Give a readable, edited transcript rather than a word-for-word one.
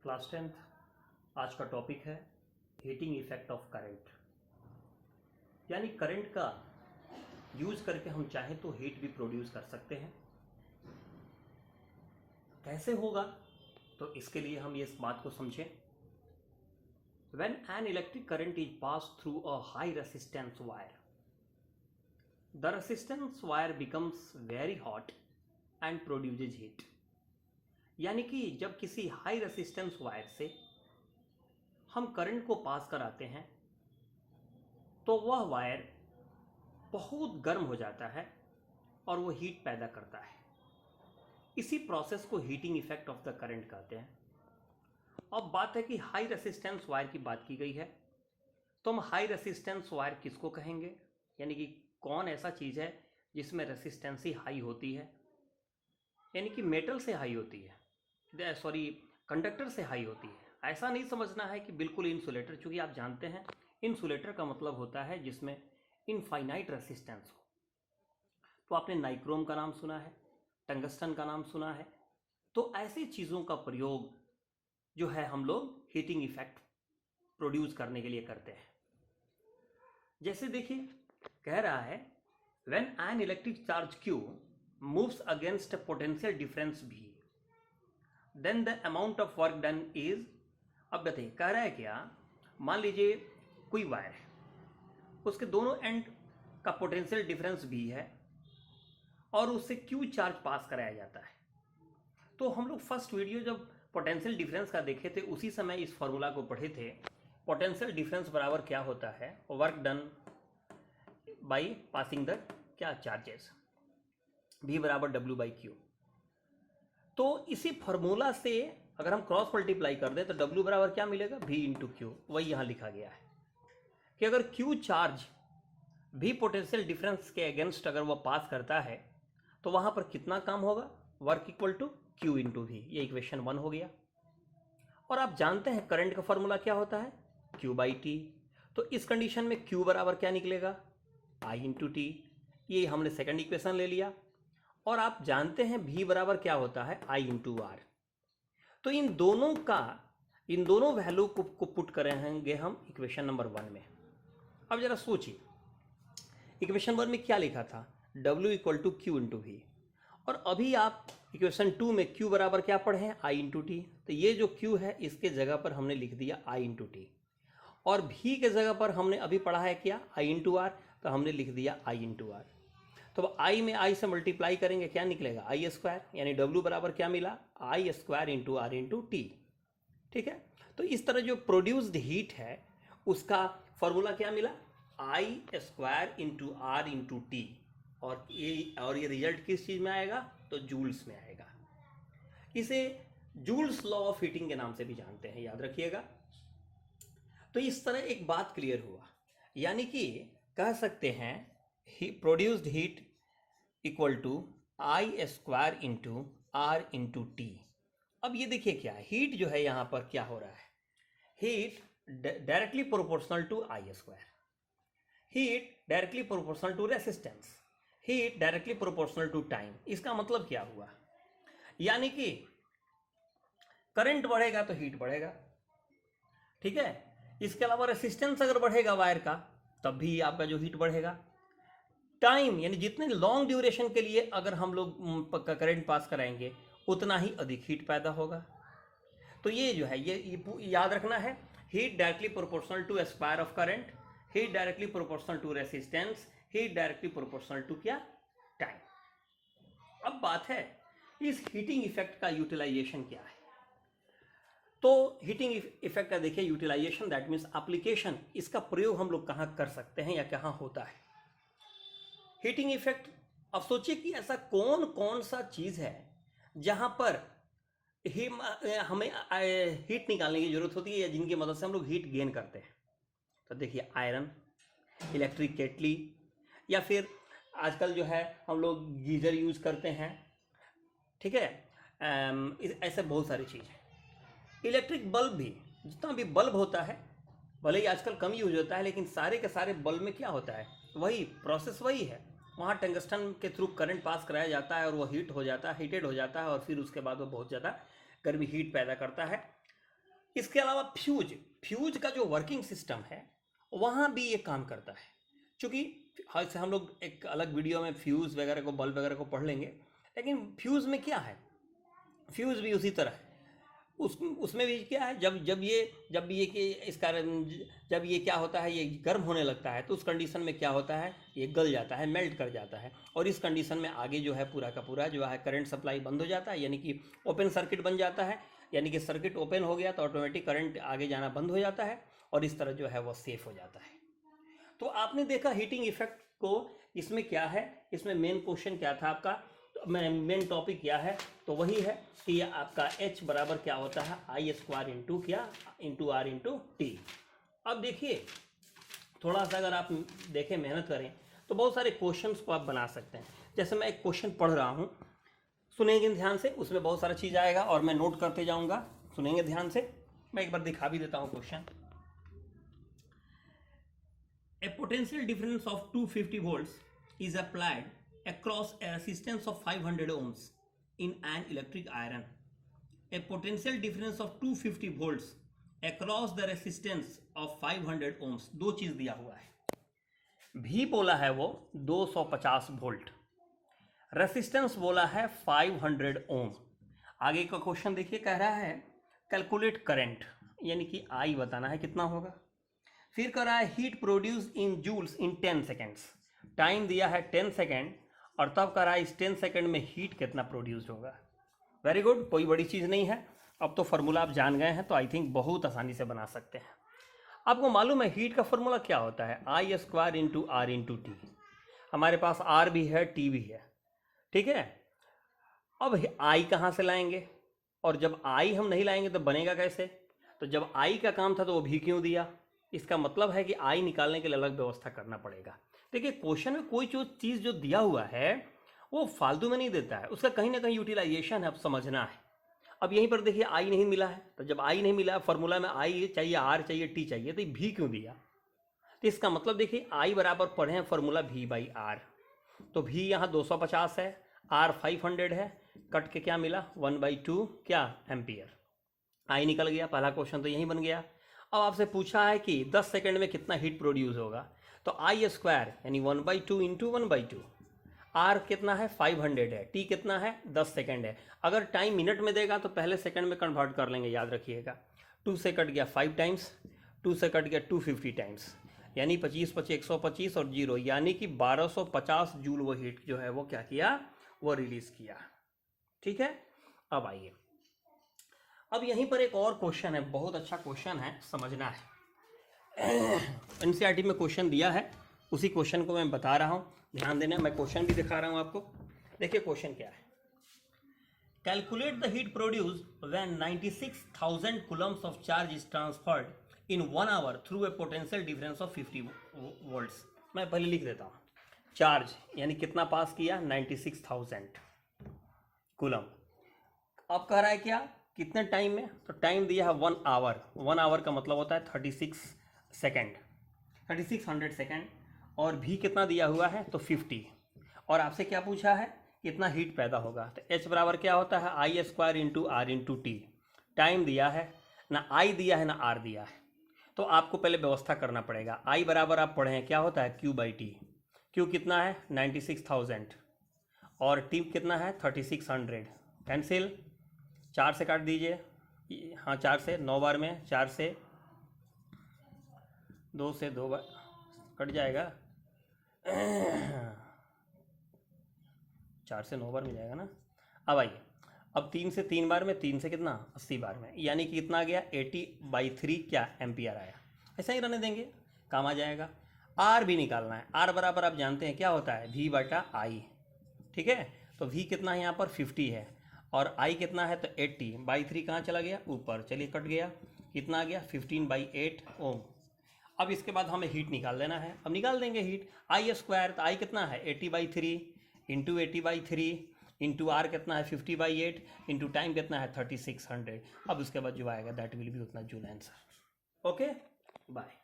Class 10th आज का topic है हीटिंग इफेक्ट ऑफ करंट। यानी करंट का यूज करके हम चाहें तो हीट भी प्रोड्यूस कर सकते हैं। कैसे होगा, तो इसके लिए हम इस बात को समझें। When an electric current is passed through a high resistance wire, the resistance wire becomes very hot and produces heat। यानी कि जब किसी हाई रेसिस्टेंस वायर से हम करंट को पास कराते हैं तो वह वायर बहुत गर्म हो जाता है और वो हीट पैदा करता है। इसी प्रोसेस को heating effect of the current कहते हैं। अब बात है कि हाई रेसिस्टेंस वायर की बात की गई है, तो हम हाई रेसिस्टेंस वायर किसको कहेंगे, यानी कि कौन ऐसा चीज़ है जिसमें रेसिस्टेंसी हाई होती है, यानी कि मेटल से हाई होती है, कंडक्टर से हाई होती है। ऐसा नहीं समझना है कि बिल्कुल इंसुलेटर, चूँकि आप जानते हैं इंसुलेटर का मतलब होता है जिसमें इनफाइनाइट रेसिस्टेंस हो। तो आपने नाइक्रोम का नाम सुना है, टंगस्टन का नाम सुना है। तो ऐसी चीज़ों का प्रयोग जो है हम लोग हीटिंग इफेक्ट प्रोड्यूस करने के लिए करते हैं। जैसे देखिए, कह रहा है when an electric charge Q moves against a potential difference V, then the amount of work done is। अब बताइए कह रहा है क्या, मान लीजिए कोई वायर है, उसके दोनों एंड का पोटेंशियल डिफरेंस V है और उससे Q चार्ज पास कराया जाता है। तो हम लोग फर्स्ट वीडियो जब पोटेंशियल डिफरेंस का देखे थे उसी समय इस फॉर्मूला को पढ़े थे। पोटेंशियल डिफरेंस बराबर क्या होता है, work done by passing the क्या चार्जेस, V बराबर W बाई Q। तो इसी फॉर्मूला से अगर हम क्रॉस मल्टीप्लाई कर दें तो W बराबर क्या मिलेगा, V इंटू Q। वही यहाँ लिखा गया है कि अगर Q charge V potential difference के अगेंस्ट अगर वह पास करता है तो वहाँ पर कितना काम होगा, work equal to Q into V। ये इक्वेशन 1 हो गया। और आप जानते हैं करंट का फॉर्मूला क्या होता है, Q बाई T। तो इस कंडीशन में Q बराबर क्या निकलेगा, I इंटू T। ये हमने सेकंड इक्वेशन ले लिया। और आप जानते हैं V बराबर क्या होता है, I इंटू R। तो इन दोनों वैल्यू को पुट करेंगे हम इक्वेशन नंबर 1 में। अब जरा सोचिए, इक्वेशन 1 में क्या लिखा था, W equal to Q into V। और अभी आप इक्वेशन 2 में Q बराबर क्या पढ़े हैं, I इंटू T। तो ये जो Q है इसके जगह पर हमने लिख दिया I इंटू T, और V के जगह पर हमने अभी पढ़ा है क्या, I इंटू R। तो हमने लिख दिया I इंटू R। तो I में I से मल्टीप्लाई करेंगे, क्या निकलेगा, I स्क्वायर। यानी W बराबर क्या मिला, I square into R into T। ठीक है। तो इस तरह जो प्रोड्यूस्ड हीट है उसका फॉर्मूला क्या मिला, I square into R into T। और ये रिजल्ट किस चीज़ में आएगा, तो जूल्स में आएगा। इसे जूल्स लॉ ऑफ हीटिंग के नाम से भी जानते हैं, याद रखिएगा। तो इस तरह एक बात क्लियर हुआ, यानी कि कह सकते हैं produced heat equal to I square into R into T। अब ये देखिए क्या हीट जो है यहाँ पर क्या हो रहा है, heat directly proportional to I square, heat directly proportional to resistance, heat directly proportional to time. इसका मतलब क्या हुआ, यानी कि करंट बढ़ेगा तो हीट बढ़ेगा, ठीक है। इसके अलावा रेसिस्टेंस अगर बढ़ेगा वायर का तब भी आपका जो हीट बढ़ेगा। टाइम यानी जितने लॉन्ग ड्यूरेशन के लिए अगर हम लोग करंट पास कराएंगे उतना ही अधिक हीट पैदा होगा। तो ये जो है ये याद रखना है, heat directly proportional to square of current, heat directly proportional to resistance, heat directly proportional to क्या, टाइम। अब बात है इस हीटिंग इफेक्ट का यूटिलाइजेशन क्या है। तो हीटिंग इफेक्ट का देखिए यूटिलाइजेशन, दैट मीन्स एप्लीकेशन। इसका प्रयोग हम लोग कहाँ कर सकते हैं या कहाँ होता है हीटिंग इफेक्ट। अब सोचिए कि ऐसा कौन सा चीज़ है जहाँ पर हमें हीट निकालने की जरूरत होती है या जिनकी मदद से हम लोग हीट गेन करते हैं। तो देखिए आयरन, इलेक्ट्रिक केटली, या फिर आजकल जो है हम लोग गीज़र यूज़ करते हैं, ठीक है। ऐसे बहुत सारी चीज़ है। इलेक्ट्रिक बल्ब भी, जितना भी बल्ब होता है भले ही आजकल कम यूज होता है, लेकिन सारे के सारे बल्ब में क्या होता है, वही प्रोसेस वही है। वहाँ टंगस्टन के थ्रू करंट पास कराया जाता है और वो हीटेड हो जाता है और फिर उसके बाद वो बहुत ज़्यादा गर्मी हीट पैदा करता है। इसके अलावा फ्यूज का जो वर्किंग सिस्टम है वहाँ भी ये काम करता है। चूँकि से हम लोग एक अलग वीडियो में फ्यूज़ वगैरह को, बल्ब वगैरह को पढ़ लेंगे, लेकिन फ्यूज़ में क्या है, फ्यूज़ भी उसी तरह है। उसमें भी क्या है, जब ये कि इस कारण जब ये क्या होता है, ये गर्म होने लगता है, तो उस कंडीशन में क्या होता है, ये गल जाता है, मेल्ट कर जाता है, और इस कंडीशन में आगे जो है पूरा का पूरा जो है करंट सप्लाई बंद हो जाता है, यानी कि ओपन सर्किट बन जाता है। यानी कि सर्किट ओपन हो गया तो ऑटोमेटिक करंट आगे जाना बंद हो जाता है, और इस तरह जो है वो सेफ हो जाता है। तो आपने देखा हीटिंग इफेक्ट को, इसमें क्या है, इसमें मेन क्वेश्चन क्या था आपका, मेन टॉपिक क्या है, तो वही है कि आपका H बराबर क्या होता है, आई स्क्वायर इंटू क्या, इंटू आर इंटू टी। अब देखिए थोड़ा सा अगर आप देखें, मेहनत करें तो बहुत सारे क्वेश्चंस को आप बना सकते हैं। जैसे मैं एक क्वेश्चन पढ़ रहा हूँ, सुनेंगे ध्यान से, उसमें बहुत सारा चीज़ आएगा और मैं नोट करते जाऊँगा, सुनेंगे ध्यान से। मैं एक बार दिखा भी देता हूँ question. A potential difference of 250 volts is applied across a resistance of 500 ohms in an electric iron. A potential difference of 250 volts across the resistance of 500 ohms, दो चीज दिया हुआ है। V बोला है वो 250 वोल्ट, रेसिस्टेंस बोला है 500 ओम। आगे का क्वेश्चन देखिए, कह रहा है कैलकुलेट करंट, यानी कि I बताना है कितना होगा। फिर कर रहा है heat produce in joules in 10 seconds, time दिया है 10 सेकेंड, और तब कर रहा है इस 10 सेकेंड में हीट कितना प्रोड्यूस होगा। वेरी गुड, कोई बड़ी चीज़ नहीं है। अब तो फार्मूला आप जान गए हैं, तो आई थिंक बहुत आसानी से बना सकते हैं। आपको मालूम है हीट का फार्मूला क्या होता है, I square into R into T. हमारे पास आर भी है, टी भी है, ठीक है। अब आई कहाँ से लाएंगे, और जब आई हम नहीं लाएंगे तो बनेगा कैसे। तो जब आई का काम था तो वो भी क्यों दिया, इसका मतलब है कि आई निकालने के लिए अलग व्यवस्था करना पड़ेगा। देखिए क्वेश्चन में कोई जो चीज़ जो दिया हुआ है वो फालतू में नहीं देता है, उसका कहीं ना कहीं यूटिलाइजेशन है, अब समझना है। अब यहीं पर देखिए आई नहीं मिला है, तो जब आई नहीं मिला, फार्मूला में आई चाहिए, आर चाहिए, टी चाहिए, तो भी क्यों दिया। तो इसका मतलब देखिए आई बराबर पढ़े हैं फार्मूला V बाई आर, तो V यहाँ 250 है, R 500 है, कट के क्या मिला 1/2 क्या एम्पियर। आई निकल गया, पहला क्वेश्चन तो यहीं बन गया। अब आपसे पूछा है कि 10 सेकंड में कितना हीट प्रोड्यूस होगा, तो आई स्क्वायर यानी 1/2 इंटू 1/2, आर कितना है 500 है, टी कितना है 10 सेकंड है। अगर टाइम मिनट में देगा तो पहले सेकंड में कन्वर्ट कर लेंगे, याद रखिएगा। 2 से कट गया 5 टाइम्स, 2 से कट गया 250 टाइम्स, यानी 25 25 125 और 0, यानी कि 1250 जूल वो हीट जो है वो क्या किया, वो रिलीज किया। ठीक है, अब आइए, अब यहीं पर एक और क्वेश्चन है, बहुत अच्छा क्वेश्चन है, समझना है। एनसीईआरटी में क्वेश्चन दिया है, उसी क्वेश्चन को मैं बता रहा हूँ, ध्यान देना। मैं क्वेश्चन भी दिखा रहा हूँ आपको, देखिए क्वेश्चन क्या है। Calculate the heat produce when 96,000 coulombs of charge is transferred in 1 hour through a potential difference of 50 volts. मैं पहले लिख देता हूँ, चार्ज यानी कितना पास किया 96,000 कूलम। अब कह रहा है क्या, कितने टाइम में, तो टाइम दिया है 1 आवर। 1 आवर का मतलब होता है 36 सेकेंड, 3600 सेकेंड, और भी कितना दिया हुआ है तो 50, और आपसे क्या पूछा है कितना हीट पैदा होगा। तो H बराबर क्या होता है I square into R into T. Time दिया है ना, आई दिया है ना आर दिया है, तो आपको पहले व्यवस्था करना पड़ेगा। आई बराबर आप पढ़े हैं क्या होता है Q बाई टी। Q कितना है 96,000 और टी कितना है 3600, कैंसिल, 4 से काट दीजिए, हाँ 4 से 9 बार में, 4 से 2 से 2 बार कट जाएगा, 4 से 9 बार में जाएगा ना। अब आइए, अब 3 से 3 बार में, 3 से कितना 80 बार में, यानी कि कितना आ गया 80/3 क्या एम्पियर आया। ऐसा ही रहने देंगे, काम आ जाएगा। आर भी निकालना है, आर बराबर आप जानते हैं क्या होता है V बटा आई, ठीक है। तो V कितना है यहाँ पर 50 है, और I कितना है तो 80/3 कहाँ चला गया ऊपर, चलिए कट गया, कितना आ गया 15/8 ओम। अब इसके बाद हमें हीट निकाल लेना है, अब निकाल देंगे हीट। आई स्क्वायर, तो आई कितना है 80/3 इंटू 80/3 इंटू आर कितना है 50/8 इंटू टाइम कितना है 3600। अब उसके बाद जो आएगा दैट विल बी उतना जूल आंसर। Okay, bye.